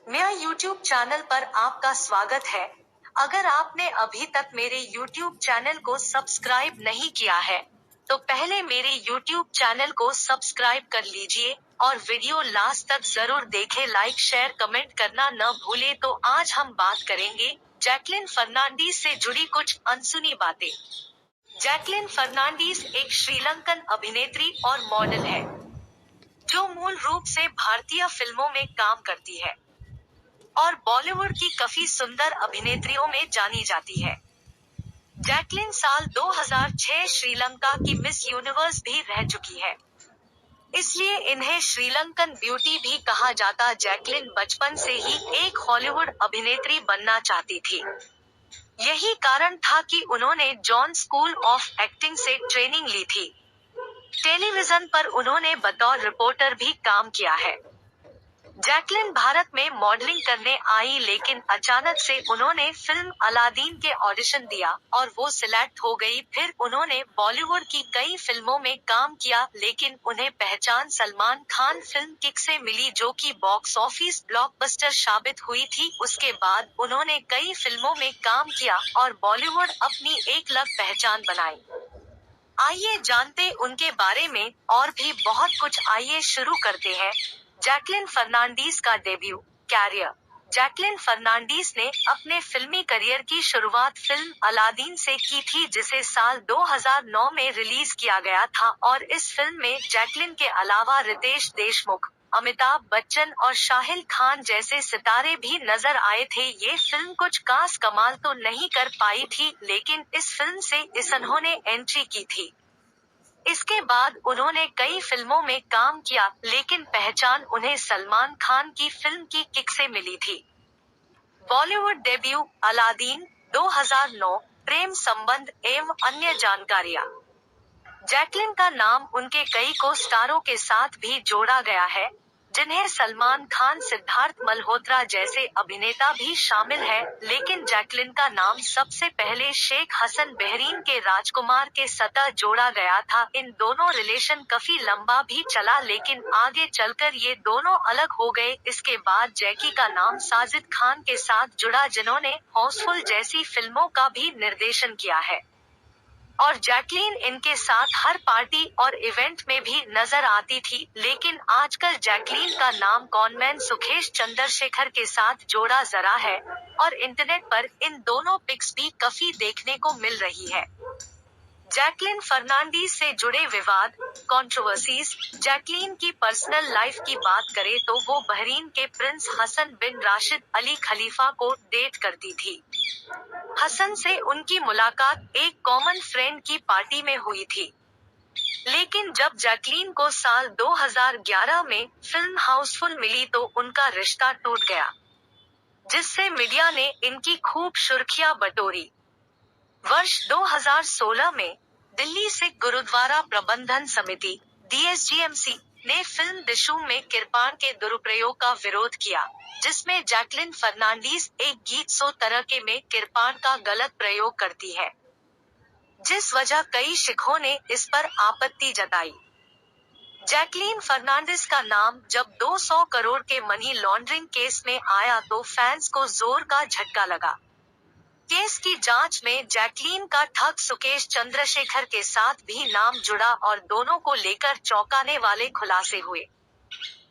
मेरा YouTube channel पर आपका स्वागत है। अगर आपने अभी तक मेरे YouTube चैनल को सब्सक्राइब नहीं किया है, तो पहले मेरे YouTube चैनल को सब्सक्राइब कर लीजिए और वीडियो लास्ट तक जरूर देखें। लाइक शेयर कमेंट करना न भूले। तो आज हम बात करेंगे जैकलिन फर्नांडीज से जुड़ी कुछ अनसुनी बातें। जैकलिन फर्नांडीज एक श्रीलंकन अभिनेत्री और मॉडल है, जो मूल रूप से भारतीय फिल्मों में काम करती है और बॉलीवुड की काफी सुंदर अभिनेत्रियों में जानी जाती है। जैकलिन साल 2006 श्रीलंका की मिस यूनिवर्स भी रह चुकी है, इसलिए इन्हें श्रीलंकन ब्यूटी भी कहा जाता। जैकलिन बचपन से ही एक हॉलीवुड अभिनेत्री बनना चाहती थी। यही कारण था कि उन्होंने जॉन स्कूल ऑफ एक्टिंग से ट्रेनिंग ली थी। टेलीविजन पर उन्होंने बतौर रिपोर्टर भी काम किया है। जैकलिन भारत में मॉडलिंग करने आई, लेकिन अचानक से उन्होंने फिल्म अलादीन के ऑडिशन दिया और वो सिलेक्ट हो गई। फिर उन्होंने बॉलीवुड की कई फिल्मों में काम किया, लेकिन उन्हें पहचान सलमान खान फिल्म किक से मिली, जो कि बॉक्स ऑफिस ब्लॉकबस्टर साबित हुई थी। उसके बाद उन्होंने कई फिल्मों में काम किया और बॉलीवुड अपनी एक अलग पहचान बनाई। आइए जानते उनके बारे में और भी बहुत कुछ। आइए शुरू करते हैं जैकलिन फर्नांडीज का डेब्यू कैरियर। जैकलिन फर्नांडीज ने अपने फिल्मी करियर की शुरुआत फिल्म अलादीन से की थी, जिसे साल 2009 में रिलीज किया गया था। और इस फिल्म में जैकलिन के अलावा रितेश देशमुख, अमिताभ बच्चन और शाहिद खान जैसे सितारे भी नजर आए थे। ये फिल्म कुछ खास कमाल तो नहीं कर पाई थी, लेकिन इस फिल्म से इन्होंने एंट्री की थी। इसके बाद उन्होंने कई फिल्मों में काम किया, लेकिन पहचान उन्हें सलमान खान की फिल्म की किक से मिली थी। बॉलीवुड डेब्यू अलादीन 2009, प्रेम संबंध एवं अन्य जानकारियां। जैकलिन का नाम उनके कई को स्टारों के साथ भी जोड़ा गया है, जिन्हें सलमान खान, सिद्धार्थ मल्होत्रा जैसे अभिनेता भी शामिल है। लेकिन जैकलिन का नाम सबसे पहले शेख हसन बहरीन के राजकुमार के साथ जोड़ा गया था। इन दोनों रिलेशन काफी लंबा भी चला, लेकिन आगे चलकर ये दोनों अलग हो गए। इसके बाद जैकी का नाम साजिद खान के साथ जुड़ा, जिन्होंने हाउसफुल जैसी फिल्मों का भी निर्देशन किया है। और जैकलिन इनके साथ हर पार्टी और इवेंट में भी नजर आती थी। लेकिन आजकल जैकलिन का नाम कॉनमैन सुकेश चंद्रशेखर के साथ जोड़ा जरा है और इंटरनेट पर इन दोनों पिक्स भी काफी देखने को मिल रही है। जैकलिन फर्नांडीज से जुड़े विवाद कंट्रोवर्सीज। जैकलिन की पर्सनल लाइफ की बात करें तो वो बहरीन के प्रिंस हसन बिन राशिद अली खलीफा को डेट करती थी। हसन से उनकी मुलाकात एक कॉमन फ्रेंड की पार्टी में हुई थी। लेकिन जब जैकलिन को साल 2011 में फिल्म हाउसफुल मिली, तो उनका रिश्ता टूट गया, जिससे मीडिया ने इनकी खूब सुर्खियां बटोरी। वर्ष 2016 में दिल्ली सिख गुरुद्वारा प्रबंधन समिति DSGMC ने फिल्म दिशूम में किरपाण के दुरुपयोग का विरोध किया, जिसमें जैकलिन फर्नांडीज एक गीत सो तरह के में किरपाण का गलत प्रयोग करती है, जिस वजह कई सिखों ने इस पर आपत्ति जताई। जैकलिन फर्नांडीज का नाम जब 200 करोड़ के मनी लॉन्ड्रिंग केस में आया, तो फैंस को जोर का झटका लगा। केस की जांच में जैकलिन का ठग सुकेश चंद्रशेखर के साथ भी नाम जुड़ा और दोनों को लेकर चौंकाने वाले खुलासे हुए।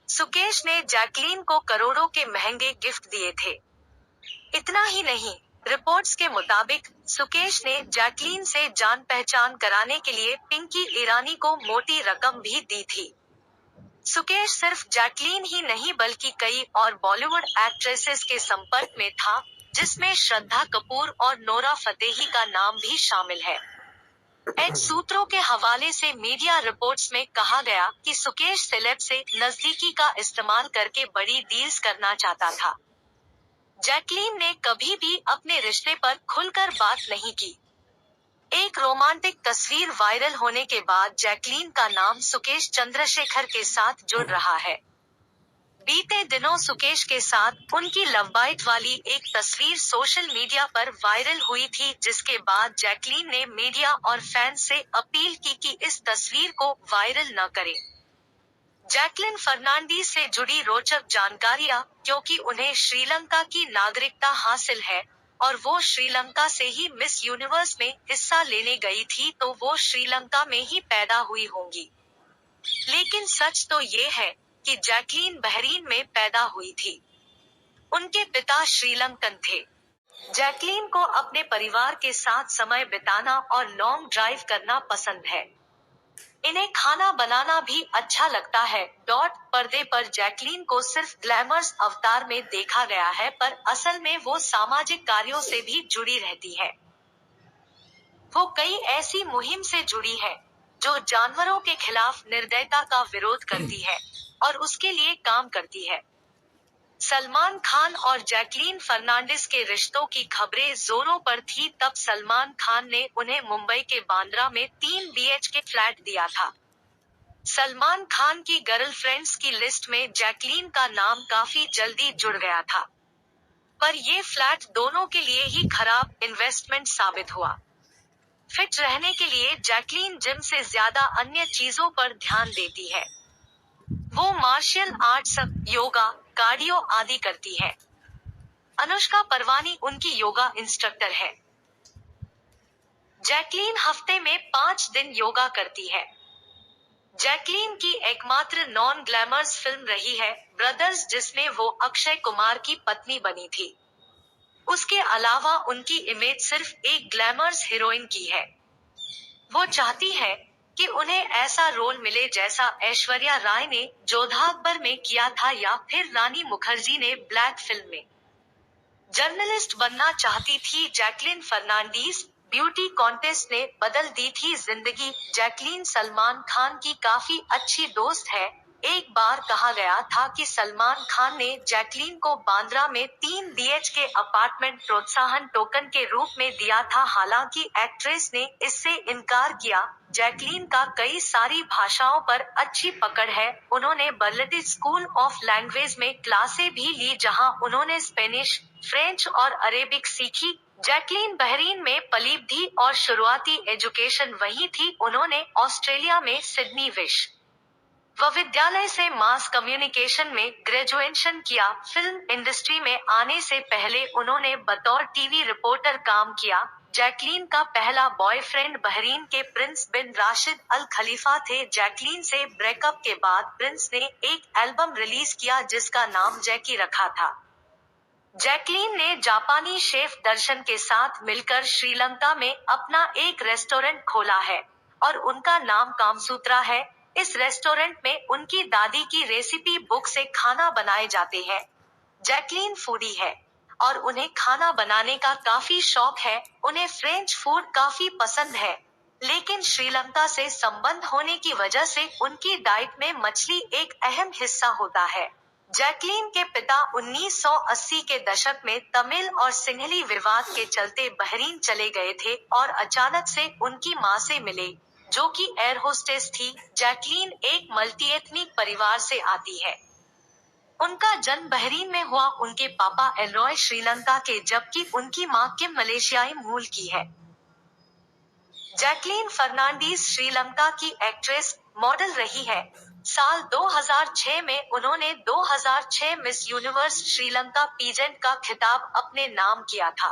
सुकेश ने जैकलिन को करोड़ों के महंगे गिफ्ट दिए थे। इतना ही नहीं, रिपोर्ट्स के मुताबिक सुकेश ने जैकलिन से जान पहचान कराने के लिए पिंकी ईरानी को मोटी रकम भी दी थी। सुकेश सिर्फ जैकलिन ही नहीं बल्कि कई और बॉलीवुड एक्ट्रेसेस के संपर्क में था, जिसमें श्रद्धा कपूर और नोरा फतेही का नाम भी शामिल है। एड सूत्रों के हवाले से मीडिया रिपोर्ट्स में कहा गया कि सुकेश सेलेब से नजदीकी का इस्तेमाल करके बड़ी डील्स करना चाहता था। जैकलिन ने कभी भी अपने रिश्ते पर खुलकर बात नहीं की। एक रोमांटिक तस्वीर वायरल होने के बाद जैकलिन का नाम सुकेश चंद्रशेखर के साथ जुड़ रहा है। बीते दिनों सुकेश के साथ उनकी लव बाइट वाली एक तस्वीर सोशल मीडिया पर वायरल हुई थी, जिसके बाद जैकलिन ने मीडिया और फैंस से अपील की कि इस तस्वीर को वायरल न करें। जैकलिन फर्नांडीज से जुड़ी रोचक जानकारियां, क्योंकि उन्हें श्रीलंका की नागरिकता हासिल है और वो श्रीलंका से ही मिस यूनिवर्स में हिस्सा लेने गई थी, तो वो श्रीलंका में ही पैदा हुई होंगी। लेकिन सच तो ये है कि जैकलीन बहरीन में पैदा हुई थी। उनके पिता श्रीलंकन थे। जैकलीन को अपने परिवार के साथ समय बिताना और लॉन्ग ड्राइव करना पसंद है। इन्हें खाना बनाना भी अच्छा लगता है। पर्दे पर जैकलीन को सिर्फ ग्लैमरस अवतार में देखा गया है, पर असल में वो सामाजिक कार्यों से भी जुड़ी रहती है। वो कई ऐसी मुहिम से जुड़ी है जो जानवरों के खिलाफ निर्दयता का विरोध करती है और उसके लिए काम करती है। सलमान खान और जैकलीन फर्नांडिस के रिश्तों की खबरें जोरों पर थी, तब सलमान खान ने उन्हें मुंबई के बांद्रा में 3 BHK फ्लैट दिया था। सलमान खान की गर्लफ्रेंड्स की लिस्ट में जैकलीन का नाम काफी जल्दी जुड़ गया था, पर ये फ्लैट दोनों के लिए ही खराब इन्वेस्टमेंट साबित हुआ। फिट रहने के लिए जैकलीन जिम से ज्यादा अन्य चीजों पर ध्यान देती है। वो मार्शल आर्ट्स, योगा, कार्डियो आदि करती है। अनुष्का परवानी उनकी योगा इंस्ट्रक्टर है। जैकलीन हफ्ते में 5 दिन योगा करती है। जैकलीन की एकमात्र नॉन ग्लैमरस फिल्म रही है ब्रदर्स, जिसमें वो अक्षय कुमार की पत्नी बनी थी। उसके अलावा उनकी इमेज सिर्फ एक ग्लैमरस हीरोइन की है। वो चाहती है कि उन्हें ऐसा रोल मिले जैसा ऐश्वर्या राय ने जोधा अकबर में किया था या फिर रानी मुखर्जी ने ब्लैक फिल्म में। जर्नलिस्ट बनना चाहती थी जैकलिन फर्नांडीज, ब्यूटी कॉन्टेस्ट ने बदल दी थी जिंदगी। जैकलीन सलमान खान की काफी अच्छी दोस्त है। एक बार कहा गया था कि सलमान खान ने जैकलीन को बांद्रा में 3 BHK अपार्टमेंट प्रोत्साहन टोकन के रूप में दिया था, हालांकि एक्ट्रेस ने इससे इनकार किया। जैकलीन का कई सारी भाषाओं पर अच्छी पकड़ है। उन्होंने बर्लिन स्कूल ऑफ लैंग्वेज में क्लासें भी ली, जहां उन्होंने स्पेनिश, फ्रेंच और अरेबिक सीखी। जैकलीन बहरीन में पली थी और शुरुआती एजुकेशन वहीं थी। उन्होंने ऑस्ट्रेलिया में सिडनी विश्वविद्यालय से मास कम्युनिकेशन में ग्रेजुएशन किया। फिल्म इंडस्ट्री में आने से पहले उन्होंने बतौर टीवी रिपोर्टर काम किया। जैकलीन का पहला बॉयफ्रेंड बहरीन के प्रिंस बिन राशिद अल खलीफा थे। जैकलीन से ब्रेकअप के बाद प्रिंस ने एक एल्बम रिलीज किया जिसका नाम जैकी रखा था। जैकलीन ने जापानी शेफ दर्शन के साथ मिलकर श्रीलंका में अपना एक रेस्टोरेंट खोला है और उनका नाम कामसूत्रा है। इस रेस्टोरेंट में उनकी दादी की रेसिपी बुक से खाना बनाए जाते हैं। जैकलीन फूडी है और उन्हें खाना बनाने का काफी शौक है। उन्हें फ्रेंच फूड काफी पसंद है, लेकिन श्रीलंका से संबंध होने की वजह से उनकी डाइट में मछली एक अहम हिस्सा होता है। जैकलीन के पिता 1980 के दशक में तमिल और सिंहली विवाद के चलते बहरीन चले गए थे और अचानक से उनकी मां से मिले, जो कि एयर होस्टेस थी। जैकलीन एक मल्टीएथनिक परिवार से आती है। उनका जन्म बहरीन में हुआ। उनके पापा एलरॉय श्रीलंका के, जबकि उनकी मां किम मलेशियाई मूल की है। जैकलीन फर्नांडीज श्रीलंका की एक्ट्रेस, मॉडल रही है। साल 2006 में उन्होंने 2006 मिस यूनिवर्स श्रीलंका पीजेंट का खिताब अपने नाम किया था।